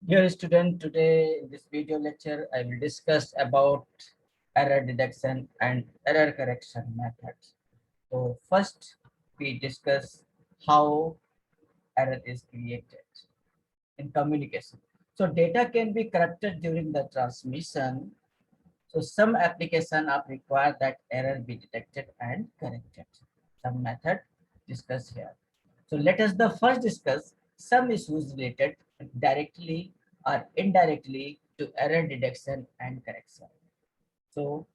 Dear student, today in this video lecture, I will discuss about error detection and error correction methods. So first, we discuss how error is created in communication. So data can be corrupted during the transmission. So some application are required that error be detected and corrected. Some method discussed here. So let us the first discuss some issues related directly or indirectly to error detection and correction. So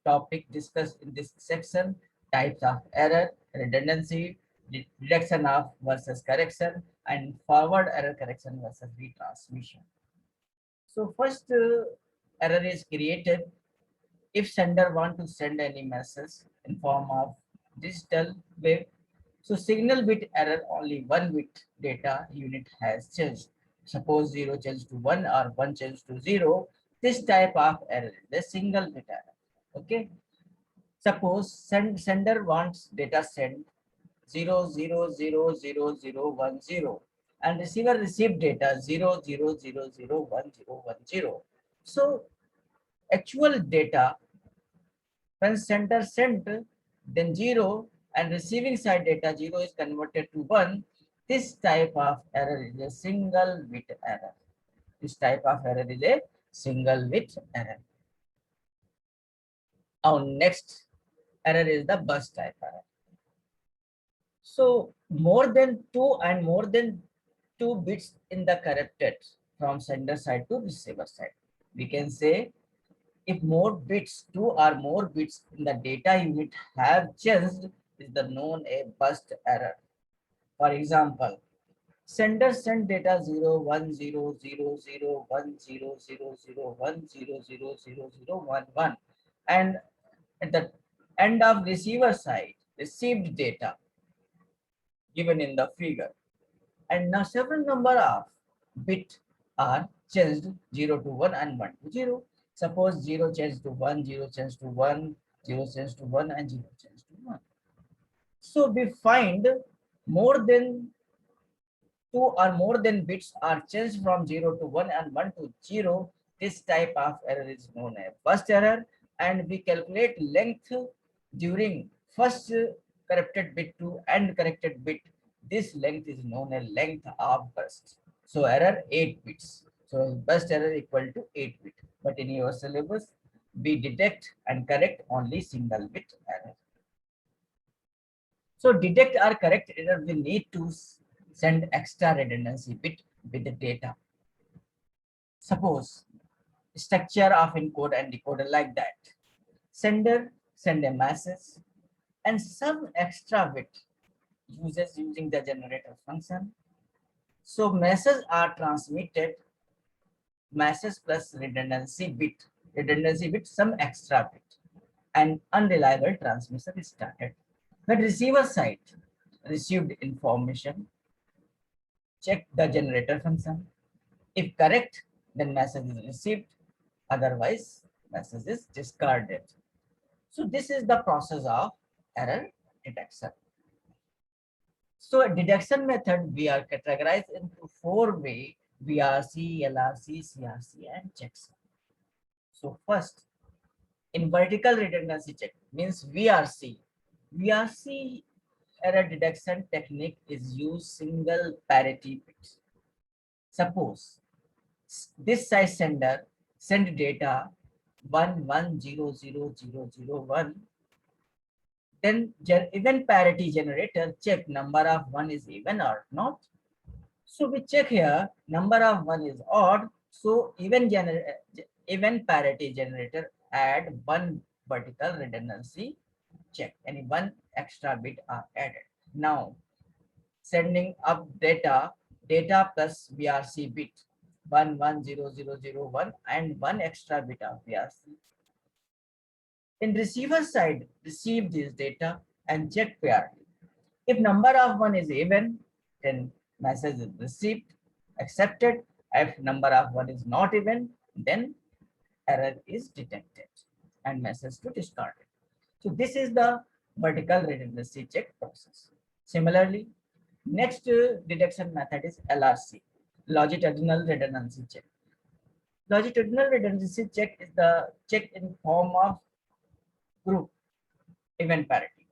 topic discussed in this section: types of error, redundancy, detection of versus correction, and forward error correction versus retransmission. So first error is created if sender want to send any message in form of digital wave. So signal bit error, only one bit data unit has changed. Suppose 0 changed to 1 or 1 changed to 0. This type of error is the single bit error. Okay. Suppose sender wants data sent 0 0 0 0 0 1 0 and receiver received data 0 0 0 0 1 0 1 0. So actual data when sender sent, then 0 and receiving side data 0 is converted to 1. This type of error is a single bit error. This type of error is a single bit error. Our next error is the bus type error. So more than 2 and more than 2 bits in the corrupted from sender side to receiver side. We can say if more bits, 2 or more bits in the data unit have changed, is the known a burst error. For example, sender sent data 0 1 0 0 0 1 0 0 0 0 1 0 0 0 0 1 1, and at the end of receiver side received data given in the figure, and now several number of bit are changed 0 to 1 and 1 to 0. Suppose 0 changed to 1, 0 changed to 1, 0 changed to 1, and 0 changed to 1. So we find more than 2 or more than bits are changed from 0 to 1 and 1 to 0. This type of error is known as burst error, and we calculate length during first corrected bit to end corrected bit. This length is known as length of burst. So error 8 bits. So burst error equal to 8 bit. But in your syllabus, we detect and correct only single bit error. So detect or correct error, we need to send extra redundancy bit with the data. Suppose structure of encode and decoder like that. Sender send a message and some extra bit uses using the generator function. So messages are transmitted, message plus redundancy bit, some extra bit, and unreliable transmission is started. When receiver side received information, check the generator function. If correct, then message is received. Otherwise, message is discarded. So this is the process of error detection. So a detection method we are categorized into 4 ways: VRC, LRC, CRC, and checksum. So first, in vertical redundancy check means VRC. VRC error detection technique is use single parity bits. Suppose this size sender send data 11000001, then even parity generator check number of 1 is even or not. So we check here number of 1 is odd, so even parity generator add 1 vertical redundancy check, and 1 extra bit are added. Now sending up data plus VRC bit 110001 and 1 extra bit of VRC. In receiver side, receive this data and check parity. If number of 1 is even, then message is received, accepted. If number of 1 is not even, then error is detected and message to discarded. So this is the vertical redundancy check process. Similarly, next detection method is LRC. longitudinal redundancy check. Longitudinal redundancy check is the check in form of group event parity.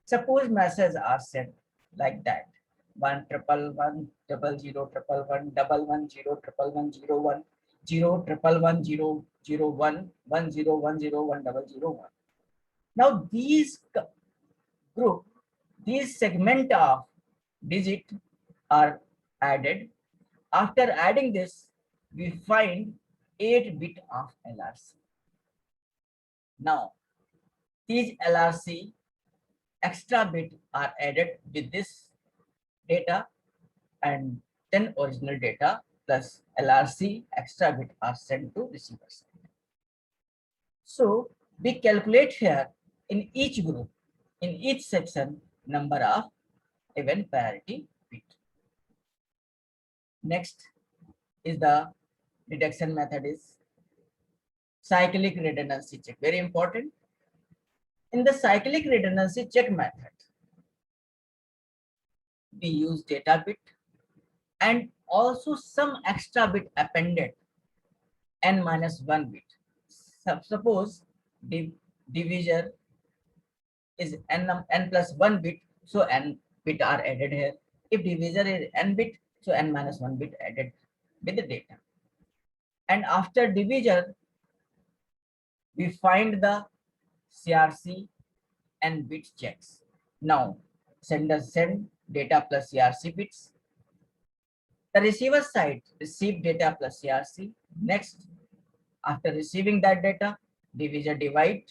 Suppose messages are sent like that: 111110011010100101001101001. Now group, these segment of digit are added. After adding this, we find 8 bit of LRC. Now, these LRC extra bit are added with this data, and then original data plus LRC extra bit are sent to receivers. So we calculate here in each group, in each section, number of event parity bit. Next is the detection method is cyclic redundancy check. Very important. In the cyclic redundancy check method, we use data bit and also some extra bit appended, n-1 bit. Suppose the divisor is n plus 1 bit, so n bit are added here. If divisor is n bit, so n-1 bit added with the data. And after divisor, we find the CRC and bit checks. Now, sender send data plus CRC bits. The receiver side receive data plus CRC. Next, after receiving that data, divisor divide.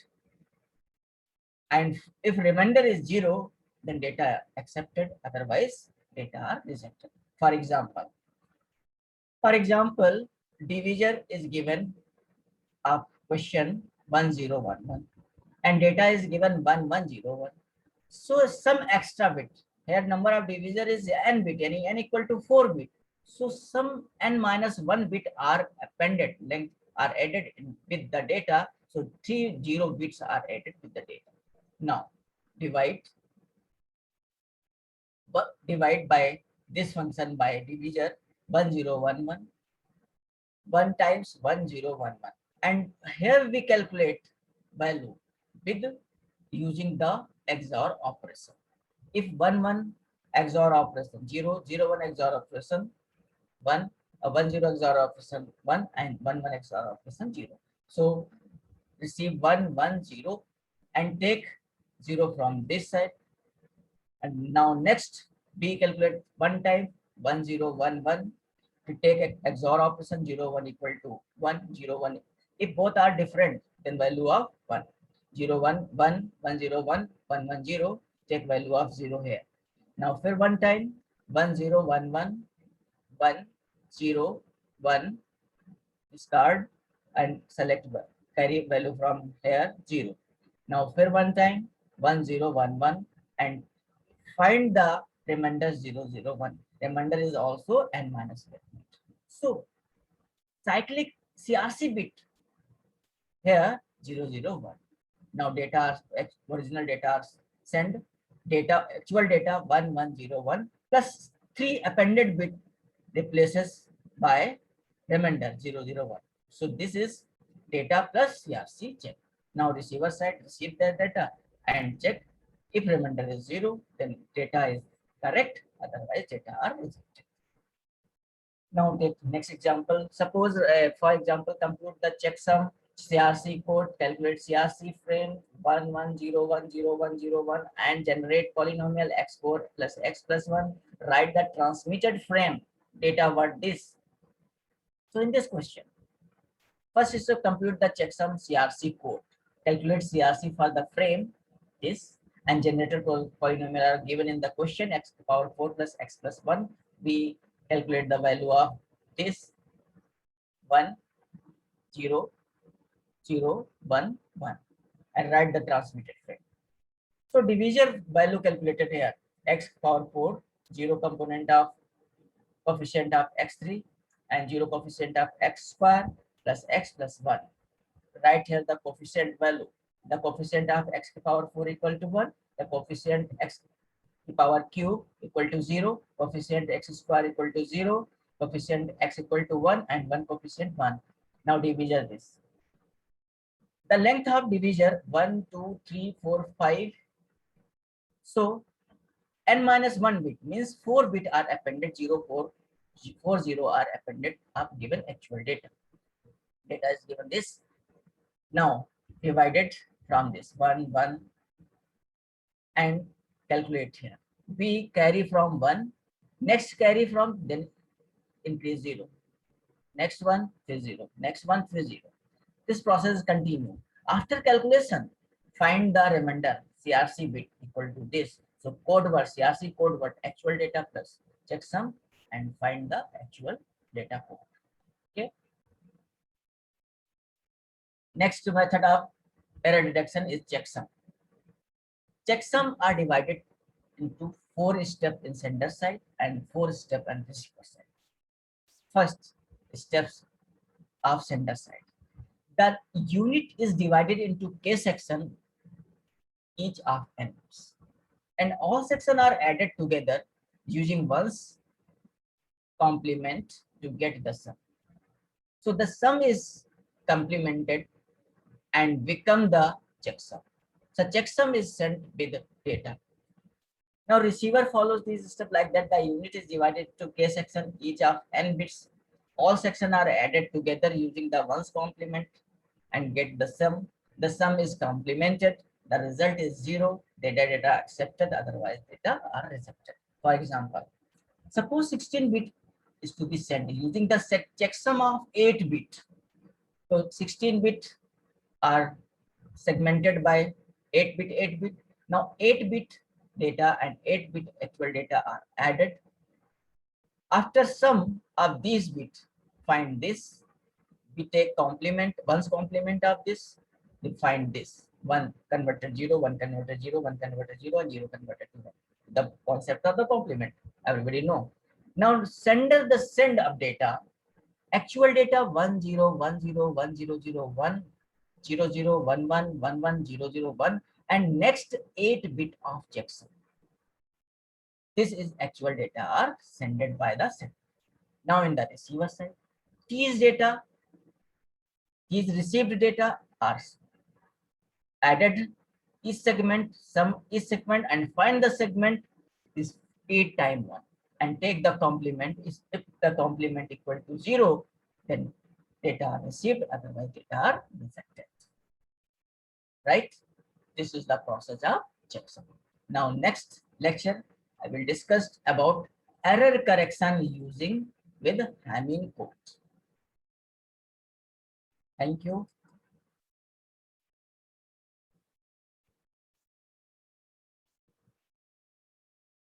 And if remainder is 0, then data accepted, otherwise data are rejected. For example, divisor is given a question 1011 and data is given 1101. So some extra bit, here number of divisor is n bit, n equal to 4 bit. So some n-1 bit are appended, length are added with the data. So 3 0 bits are added with the data. Now divide by this function by divisor 1011, 1 times 1011, and here we calculate value with using the XOR operation. If 1 XOR operation 0 0 1 XOR operation 1 1 0 XOR operation 1 and 1 1 XOR operation 0. So receive 1 1 0 and take 0 from this side. And now next we calculate 1 time 1 0 1 1 to take XOR operation 0 1 equal to 1 0 1. If both are different, then value of 1 0 1 1 1 0 1 1 1 0, take value of 0 here. Now for 1 time 1 0 1 1 1 0 1, discard and select carry value from here 0. Now for 1 time 1 0 1 1 and find the remainder 0 0 1. Remainder is also n-1. So cyclic CRC bit here 0 0 1. Now data original data are send data actual data 1 1 0 1 plus 3 appended bit replaces by remainder 0 0 1. So this is data plus CRC check. Now receiver side receive the data and check. If remainder is 0, then data is correct, otherwise data are rejected. Now take next example. Suppose for example compute the checksum CRC code, calculate CRC frame 11010101 and generate polynomial x4 plus x plus 1. Write the transmitted frame data what this. So in this question, first is to compute the checksum CRC code. Calculate CRC for the frame this and generated polynomial are given in the question x to the power 4 plus x plus 1. We calculate the value of this 1 0 0 1 1 and write the transmitted frame. So divisor value calculated here x power 4, 0 component of coefficient of x3 and 0 coefficient of x square plus x plus 1. Write here the coefficient value. The coefficient of x to the power 4 equal to 1, the coefficient x to the power cube equal to 0, coefficient x square equal to 0, coefficient x equal to 1 and 1 coefficient 1. Now divisor this. The length of divisor 1, 2, 3, 4, 5. So n minus 1 bit means 4 bit are appended, 0, 4, 4, 0 are appended of given actual data. Data is given this. Now divide it from this 1, 1 and calculate here. We carry from 1, next carry from, then increase 0. Next one is 0. Next one is 0. This process continue. After calculation, find the remainder CRC bit equal to this. So code word CRC code word actual data plus checksum and find the actual data code. Okay. Next method of error detection is checksum. Checksum are divided into 4 steps in sender side and 4 steps on receiver side. First steps of sender side. The unit is divided into k section, each of n bits, and all sections are added together using one's complement to get the sum. So the sum is complemented and become the checksum. So checksum is sent with the data. Now receiver follows these steps like that. The unit is divided to k section, each of n bits. All sections are added together using the ones complement and get the sum. The sum is complemented. The result is 0. Data accepted, otherwise data are rejected. For example, suppose 16 bit is to be sent using the checksum of 8 bit. So 16 bit are segmented by 8 bit, 8 bit. Now 8 bit data and 8 bit actual data are added. After sum of these bits, find this. We take complement, one's complement of this, we find this. 1 converted 0, 1 converted 0, 1 converted 0, and 0 converted to 1. The concept of the complement, everybody know. Now sender the send of data, actual data 1 0 1 0 1 0 0 1 0 0 1 1 1 1 0 0 1 and next 8 bit of checksum. This is actual data are sent by the sender. Now in the receiver side, these data, these received data are added each segment, sum each segment and find the segment is 8 times 1 and take the complement. If the complement equal to 0, then data are received, otherwise data are rejected. Right? This is the process of checksum. Now next lecture, I will discuss about error correction using with Hamming code. Thank you.